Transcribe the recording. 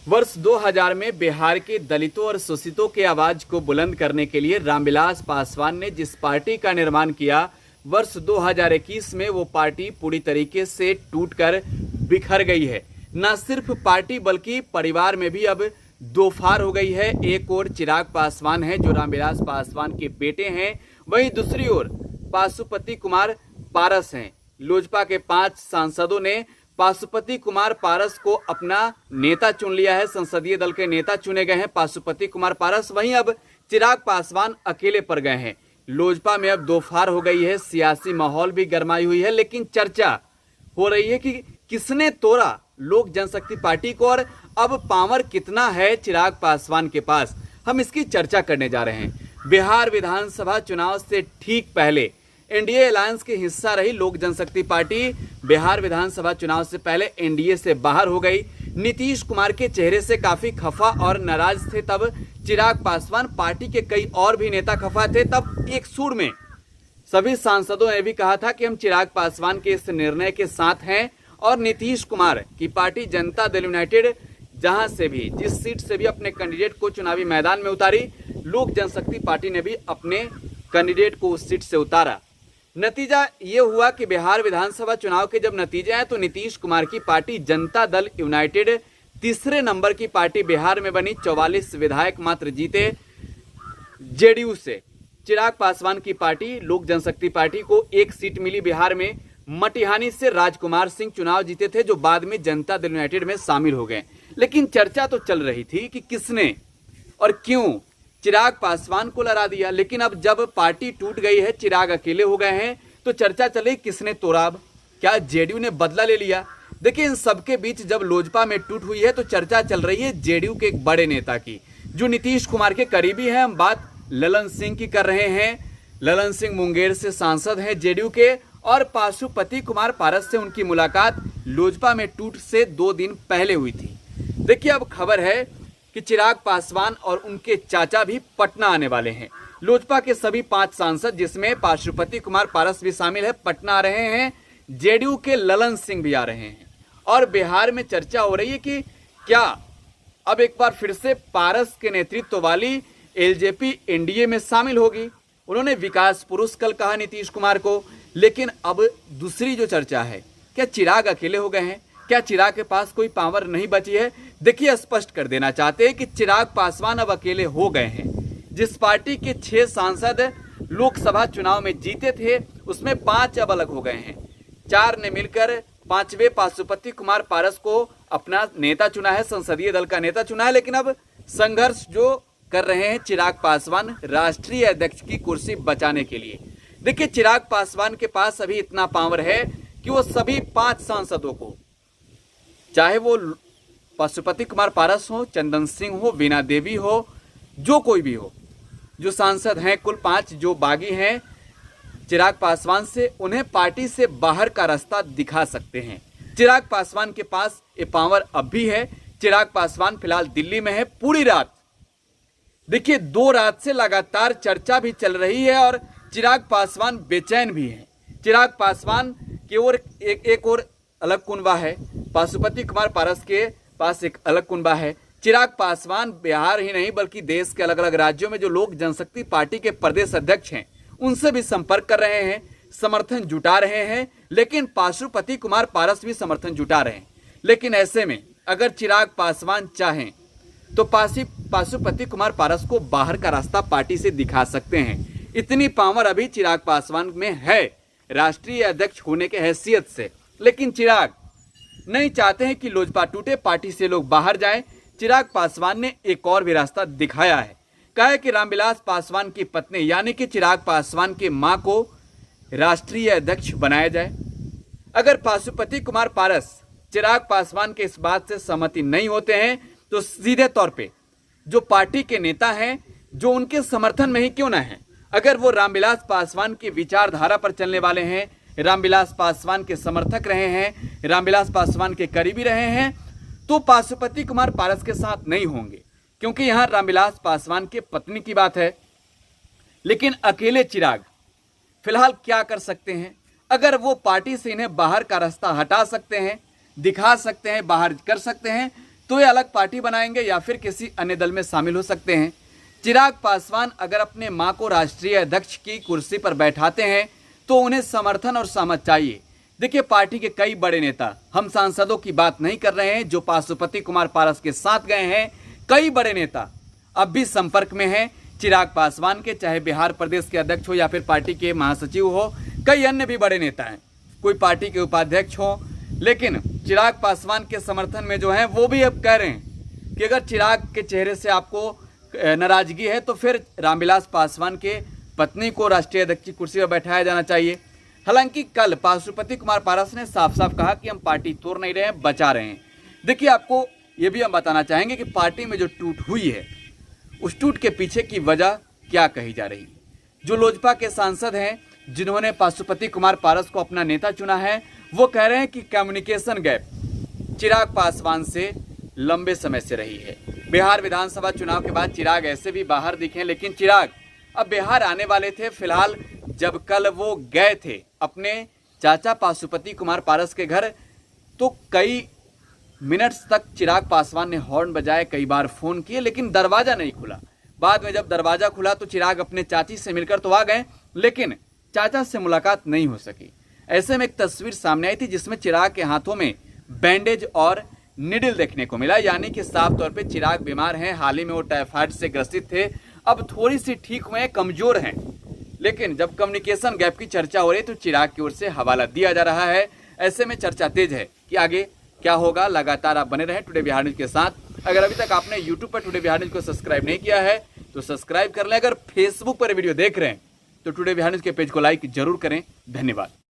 वर्ष 2000 में बिहार के दलितों और शोषितों के आवाज को बुलंद करने के लिए रामविलास पासवान ने जिस पार्टी का निर्माण किया, वर्ष 2021 में वो पार्टी पूरी तरीके से टूटकर बिखर गई है। न सिर्फ पार्टी बल्कि परिवार में भी अब दो फाड़ हो गई है। एक ओर चिराग पासवान है जो रामविलास पासवान के बेटे हैं, वहीं दूसरी ओर पाशुपति कुमार पारस हैं। लोजपा के 5 सांसदों ने पाशुपति कुमार पारस को अपना नेता चुन लिया है, संसदीय दल के नेता चुने गए हैं पाशुपति कुमार पारस। वहीं अब चिराग पासवान अकेले पड़ गए हैं। लोजपा में अब दो फाड़ हो गई है, सियासी माहौल भी गरमाई हुई है, लेकिन चर्चा हो रही है कि किसने तोड़ा लोक जनशक्ति पार्टी को और अब पावर कितना है चिराग पासवान के पास। हम इसकी चर्चा करने जा रहे हैं। बिहार विधानसभा चुनाव से ठीक पहले एनडीए अलायंस के हिस्सा रही लोक जनशक्ति पार्टी बिहार विधानसभा चुनाव से पहले एनडीए से बाहर हो गई। नीतीश कुमार के चेहरे से काफी खफा और नाराज थे तब चिराग पासवान। पार्टी के कई और भी नेता खफा थे। तब एक सुर में सभी सांसदों ने भी कहा था कि हम चिराग पासवान के इस निर्णय के साथ हैं और नीतीश कुमार की पार्टी जनता दल यूनाइटेड जहां से भी जिस सीट से भी अपने कैंडिडेट को चुनावी मैदान में उतारी, लोक जनशक्ति पार्टी ने भी अपने कैंडिडेट को उस सीट से उतारा। नतीजा ये हुआ कि बिहार विधानसभा चुनाव के जब नतीजे आए तो नीतीश कुमार की पार्टी जनता दल यूनाइटेड तीसरे नंबर की पार्टी बिहार में बनी। 44 विधायक मात्र जीते जेडीयू से। चिराग पासवान की पार्टी लोक जनशक्ति पार्टी को एक सीट मिली बिहार में। मटिहानी से राजकुमार सिंह चुनाव जीते थे जो बाद में जनता दल यूनाइटेड में शामिल हो गए। लेकिन चर्चा तो चल रही थी कि किसने और क्यों चिराग पासवान को लड़ा दिया। लेकिन अब जब पार्टी टूट गई है, चिराग अकेले हो गए हैं, तो चर्चा चले किसने तोड़ा। अब क्या जेडीयू ने बदला ले लिया? देखिए, इन सबके बीच जब लोजपा में टूट हुई है तो चर्चा चल रही है जेडीयू के एक बड़े नेता की जो नीतीश कुमार के करीबी हैं। हम बात ललन सिंह की कर रहे हैं। ललन सिंह मुंगेर से सांसद हैं जेडीयू के और पाशुपति कुमार पारस से उनकी मुलाकात लोजपा में टूट से 2 दिन पहले हुई थी। देखिए, अब खबर है कि चिराग पासवान और उनके चाचा भी पटना आने वाले हैं। लोजपा के सभी 5 सांसद जिसमें पाशुपति कुमार पारस भी शामिल है पटना आ रहे हैं। जेडीयू के ललन सिंह भी आ रहे हैं और बिहार में चर्चा हो रही है कि क्या अब एक बार फिर से पारस के नेतृत्व वाली एलजेपी एनडीए में शामिल होगी। उन्होंने विकास पुरुष कल कहा नीतीश कुमार को। लेकिन अब दूसरी जो चर्चा है, क्या चिराग अकेले हो गए हैं? क्या चिराग के पास कोई पावर नहीं बची है? देखिए, स्पष्ट कर देना चाहते हैं कि चिराग पासवान अब अकेले हो गए हैं। जिस पार्टी के 6 सांसद लोकसभा चुनाव में जीते थे उसमें 5 अब अलग हो गए हैं। 4 ने मिलकर 5वें पाशुपति कुमार पारस को अपना नेता चुना है, संसदीय दल का नेता चुना है। लेकिन अब संघर्ष जो कर रहे हैं चिराग पासवान राष्ट्रीय अध्यक्ष की कुर्सी बचाने के लिए। देखिए, चिराग पासवान के पास अभी इतना पावर है कि वो सभी 5 सांसदों को, चाहे वो पाशुपति कुमार पारस हो, चंदन सिंह हो, वीणा देवी हो, जो कोई भी हो, जो सांसद हैं कुल 5 जो बागी हैं चिराग पासवान से, उन्हें पार्टी से बाहर का रास्ता दिखा सकते हैं। चिराग पासवान के पास ये पावर अब भी है। चिराग पासवान फिलहाल दिल्ली में है। पूरी रात देखिए 2 रात से लगातार चर्चा भी चल रही है और चिराग पासवान बेचैन भी हैं। चिराग पासवान की ओर एक और अलग कुनबा है, पाशुपति कुमार पारस के पास एक अलग कुनबा है। चिराग पासवान बिहार ही नहीं बल्कि देश के अलग अलग राज्यों में जो लोक जनशक्ति पार्टी के प्रदेश अध्यक्ष हैं उनसे भी संपर्क कर रहे हैं, समर्थन जुटा रहे हैं। लेकिन पाशुपति कुमार पारस भी समर्थन जुटा रहे हैं। लेकिन ऐसे में अगर चिराग पासवान चाहें तो पाशुपति कुमार पारस को बाहर का रास्ता पार्टी से दिखा सकते हैं। इतनी पावर अभी चिराग पासवान में है राष्ट्रीय अध्यक्ष होने के हैसियत से। लेकिन चिराग नहीं चाहते हैं कि लोजपा टूटे, पार्टी से लोग बाहर जाएं। चिराग पासवान ने एक और भी रास्ता दिखाया है। कहा है कि रामविलास पासवान की पत्नी यानी कि चिराग पासवान की मां को राष्ट्रीय अध्यक्ष बनाया जाए। अगर पाशुपति कुमार पारस चिराग पासवान के इस बात से सहमति नहीं होते हैं तो सीधे तौर पे जो पार्टी के नेता हैं जो उनके समर्थन में ही क्यों ना है, अगर वो रामविलास पासवान की विचारधारा पर चलने वाले हैं, रामविलास पासवान के समर्थक रहे हैं, रामविलास पासवान के करीबी रहे हैं, तो पाशुपति कुमार पारस के साथ नहीं होंगे। क्योंकि यहां रामविलास पासवान के पत्नी की बात है। लेकिन अकेले चिराग फिलहाल क्या कर सकते हैं? अगर वो पार्टी से इन्हें बाहर का रास्ता हटा सकते हैं, दिखा सकते हैं, बाहर कर सकते हैं, तो ये अलग पार्टी बनाएंगे या फिर किसी अन्य दल में शामिल हो सकते हैं। चिराग पासवान अगर अपने मां को राष्ट्रीय अध्यक्ष की कुर्सी पर बैठाते हैं तो उन्हें समर्थन और सहमत चाहिए। देखिए, पार्टी के कई बड़े नेता, हम सांसदों की बात नहीं कर रहे हैं जो पाशुपति कुमार पारस के साथ गए हैं, कई बड़े नेता अब भी संपर्क में हैं चिराग पासवान के, चाहे बिहार प्रदेश के अध्यक्ष हो या फिर पार्टी के महासचिव हो। कई अन्य भी बड़े नेता हैं, कोई पार्टी के उपाध्यक्ष हो, लेकिन चिराग पासवान के समर्थन में जो है वो भी अब कह रहे हैं कि अगर चिराग के चेहरे से आपको नाराजगी है तो फिर रामविलास पासवान के पत्नी को राष्ट्रीय अध्यक्ष की कुर्सी पर बैठाया जाना चाहिए। हालांकि कल पाशुपति कुमार पारस ने साफ साफ कहा कि हम पार्टी तोड़ नहीं रहे हैं, बचा रहे हैं। देखिए, आपको ये भी हम बताना चाहेंगे कि पार्टी में जो टूट हुई है उस टूट के पीछे की वजह क्या कही जा रही है। जो लोजपा के सांसद हैं जिन्होंने पाशुपति कुमार पारस को अपना नेता चुना है, वो कह रहे हैं कि कम्युनिकेशन गैप चिराग पासवान से लंबे समय से रही है। बिहार विधानसभा चुनाव के बाद चिराग ऐसे भी बाहर दिखे, लेकिन चिराग अब बिहार आने वाले थे। फिलहाल जब कल वो गए थे अपने चाचा पाशुपति कुमार पारस के घर, तो कई मिनट्स तक चिराग पासवान ने हॉर्न बजाए, कई बार फोन किए, लेकिन दरवाजा नहीं खुला। बाद में जब दरवाजा खुला तो चिराग अपने चाची से मिलकर तो आ गए, लेकिन चाचा से मुलाकात नहीं हो सकी। ऐसे में एक तस्वीर सामने आई थी जिसमें चिराग के हाथों में बैंडेज और निडल देखने को मिला, यानी कि साफ तौर पे चिराग बीमार हैं। हाल ही में वो टाइफाइड से ग्रसित थे, अब थोड़ी सी ठीक हुए, कमजोर हैं। लेकिन जब कम्युनिकेशन गैप की चर्चा हो रही है तो चिराग की ओर से हवाला दिया जा रहा है। ऐसे में चर्चा तेज है कि आगे क्या होगा। लगातार आप बने रहें टुडे बिहार न्यूज के साथ। अगर अभी तक आपने यूट्यूब पर टुडे बिहार न्यूज को सब्सक्राइब नहीं किया है तो सब्सक्राइब कर लें। अगर फेसबुक पर वीडियो देख रहे हैं तो टुडे बिहार न्यूज के पेज को लाइक जरूर करें। धन्यवाद।